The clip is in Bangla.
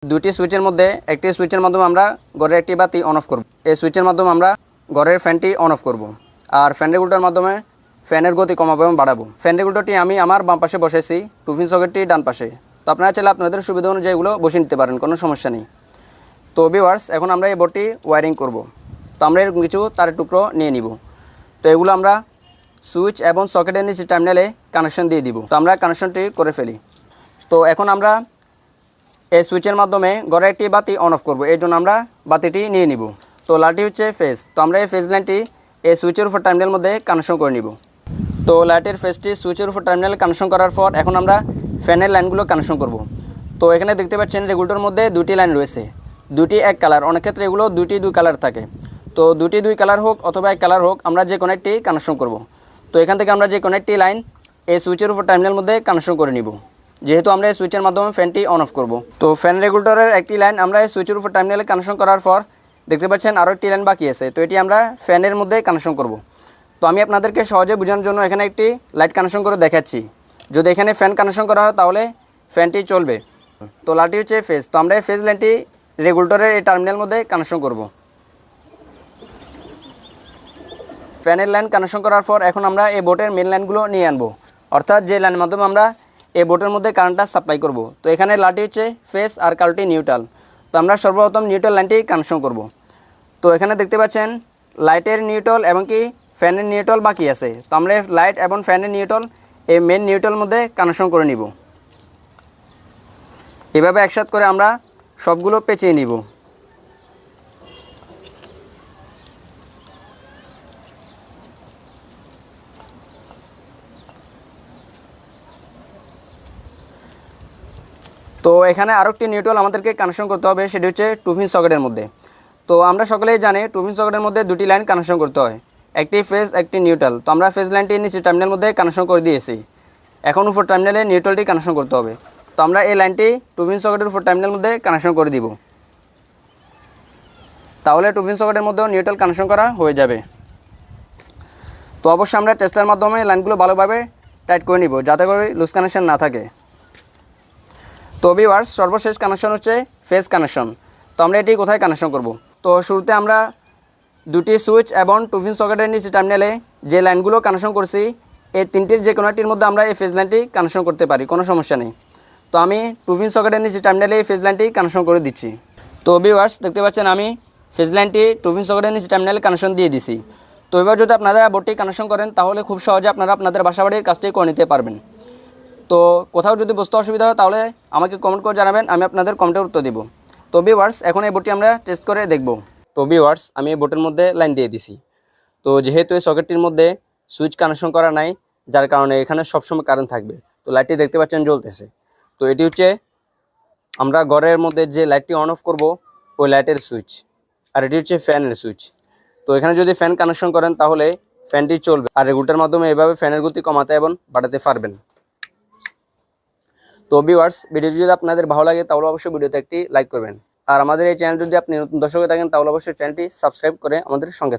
দুটি সুইচের মধ্যে একটি সুইচের মাধ্যমে আমরা ঘরের একটি বাতি অন অফ করব। এই সুইচের মাধ্যমে আমরা ঘরের ফ্যানটি অন অফ করব আর ফ্যান রেগুলেটরের মাধ্যমে ফ্যানের গতি কমাবো এবং বাড়াবো। ফ্যান রেগুলেটরটি আমি আমার বাম পাশে বসেছি, 2 পিন সকেটটি ডান পাশে। তো আপনারা চাইলে আপনাদের সুবিধা অনুযায়ী এগুলো বসিয়ে নিতে পারেন, কোনো সমস্যা নেই। তো ভিউয়ার্স, এখন আমরা এই বোর্ডটি ওয়্যারিং করব। তো আমরা এরকম কিছু তারের টুকরো নিয়ে নিব। তো এগুলো আমরা সুইচ এবং সকেটের নিচে টার্মিনালে কানেকশন দিয়ে দিব। তো আমরা কানেকশনটি করে ফেলি। তো এখন আমরা এই সুইচের মাধ্যমে ঘরে একটি বাতি অন অফ করব। এই জন্য আমরা বাতিটি নিয়ে নিব। তো লাইটটি হচ্ছে ফেজ। তো আমরা এই ফেজ লাইনটি এই সুইচের উপর টার্মিনালের মধ্যে কানেকশন করে নিব। তো লাইটের ফেজটি সুইচের উপর টার্মিনালে কানেকশন করার পর এখন আমরা ফ্যানের লাইনগুলো কানেকশন করব। তো এখানে দেখতে পাচ্ছেন রেগুলেটরের মধ্যে দুটি লাইন রয়েছে, দুটি এক কালার। অনেক ক্ষেত্রে এগুলো দুই কালার থাকে। তো দুই কালার হোক অথবা এক কালার হোক, আমরা যে কোনো একটি কানেকশন করব। তো এখান থেকে আমরা যে কোনো একটি লাইন এই সুইচের উপর টার্মিনালের মধ্যে কানেকশন করে নিব, যেহেতু আমরা এই সুইচের মাধ্যমে ফ্যানটি অন অফ করব। তো ফ্যান রেগুলেটরের একটি লাইন আমরা এই সুইচের উপর টার্মিনালে কানেকশন করার পর দেখতে পাচ্ছেন আরও একটি লাইন বাকি আছে। তো এটি আমরা ফ্যানের মধ্যে কানেকশন করব। তো আমি আপনাদেরকে সহজে বোঝানোর জন্য এখানে একটি লাইট কানেকশন করে দেখাচ্ছি। যদি এখানে ফ্যান কানেকশন করা হয় তাহলে ফ্যানটি চলবে। তো লাইটটি হচ্ছে ফেজ। তো আমরা এই ফেজ লাইনটি রেগুলেটরের এই টার্মিনালের মধ্যে কানেকশন করব। ফ্যানের লাইন কানেকশন করার পর এখন আমরা এই বোর্ডের মেন লাইনগুলো নিয়ে আনবো, অর্থাৎ যে লাইনের মাধ্যমে আমরা এই বোর্ডের মধ্যে কারেন্টটা সাপ্লাই করব। তো এখানে লাইটটি হচ্ছে ফেজ আর কালোটি নিউট্রাল। তো আমরা সর্বপ্রথম নিউট্রাল লাইনটি কানেকশন করব। তো এখানে দেখতে পাচ্ছেন লাইটের নিউট্রাল এবং কি ফ্যানের নিউট্রাল বাকি আছে। তো আমরা লাইট এবং ফ্যানের নিউট্রাল এই মেন নিউট্রাল মধ্যে কানেকশন করে নিব। এভাবে একসাথে করে আমরা সবগুলো পেঁচিয়ে নিব। তো এখানে আরও একটি নিউট্রাল আমাদেরকে কানেকশন করতে হবে, সেটি হচ্ছে 2 পিন সকেটের মধ্যে। তো আমরা সকলেই জানি 2 পিন সকেটের মধ্যে দুটি লাইন কানেকশন করতে হয়, একটি ফেজ একটি নিউট্রাল। তো আমরা ফেজ লাইনটি নিচে টার্মিনালের মধ্যে কানেকশন করে দিয়েছি। এখন উপর টার্মিনালে নিউট্রালটি কানেকশন করতে হবে। তো আমরা এই লাইনটি 2 পিন সকেটের উপর টার্মিনালের মধ্যে কানেকশন করে দিব। তাহলে 2 পিন সকেটের মধ্যেও নিউট্রাল কানেকশন করা হয়ে যাবে। তো অবশ্যই আমরা টেস্টার মাধ্যমে লাইনগুলো ভালোভাবে টাইট করে নিব, যাতে করে লুজ কানেকশন না থাকে। তো ভিউয়ার্স, সর্বশেষ কানেকশন হচ্ছে ফেজ কানেকশন। তো আমরা এটি কোথায় কানেকশন করব? তো শুরুতে আমরা দুটি সুইচ এবং 2 পিন সকেটের নিচে টার্মিনালে যে লাইনগুলো কানেকশন করছি, এই তিনটির যে কোনো একটির মধ্যে আমরা এই ফেজ লাইনটি কানেকশন করতে পারি, কোনো সমস্যা নেই। তো আমি 2 পিন সকেটের নিচে টার্মিনালে এই ফেজ লাইনটি কানেকশন করে দিচ্ছি। তো ভিউয়ার্স, দেখতে পাচ্ছেন আমি ফেজ লাইনটি 2 পিন সকেটের নিচে টার্মিনালে কানেকশন দিয়ে দিছি। তো এবার যদি আপনারা বোর্ডটি কানেকশন করেন তাহলে খুব সহজে আপনারা আপনাদের বাসাবাড়ির কাজটি করে নিতে পারবেন। তো কোথাও যদি বুঝতে অসুবিধা হয় তাহলে আমাকে কমেন্ট করে জানাবেন, আমি আপনাদের কমেন্টের উত্তর দেব। তো ভিউয়ার্স, এখন এই বোর্ডটি আমরা টেস্ট করে দেখব। তো ভিউয়ার্স, আমি এই বোর্ডের মধ্যে লাইন দিয়ে দিছি। তো যেহেতু এই সকেটটির মধ্যে সুইচ কানেকশন করা নাই, যার কারণে এখানে সবসময় কারেন্ট থাকবে। তো লাইটটি দেখতে পাচ্ছেন জ্বলতেছে। তো এটি হচ্ছে আমরা ঘরের মধ্যে যে লাইটটি অন অফ করব ওই লাইটের সুইচ, আর এটি হচ্ছে ফ্যানের সুইচ। তো এখানে যদি ফ্যান কানেকশন করেন তাহলে ফ্যানটি চলবে, আর রেগুলেটরের মাধ্যমে এভাবে ফ্যানের গতি কমাতে এবং বাড়াতে পারবেন। তো ভিউয়ার্স, ভিডিও যদি আপনাদের ভালো লাগে তাহলে অবশ্যই ভিডিওতে একটি লাইক করবেন। আর আমাদের এই চ্যানেল যদি আপনি নতুন দর্শক থাকেন তাহলে অবশ্যই চ্যানেলটি সাবস্ক্রাইব করে আমাদের সঙ্গে থাকবেন।